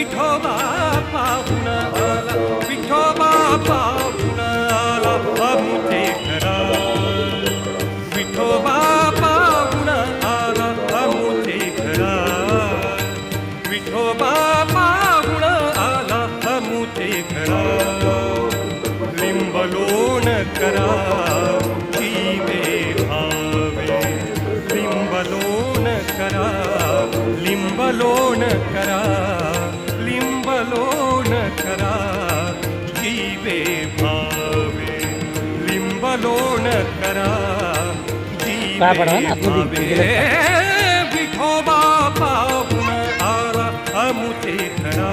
विठोबा पाहुण आला, विठोबा पाहुण आला अमुते घरा, विठोबा पाहुण आला अमुते घरा, विठोबा पाहुण आला अमुते घरा, लिंबलोण करा जीवे भावे, लिंबलोण करा, लिंबलोण करा, लिंबलोण करा जीवे भावे, लिंबलोण करा जीवे भावे, विठोबा पाहुण आला अमुते घरा.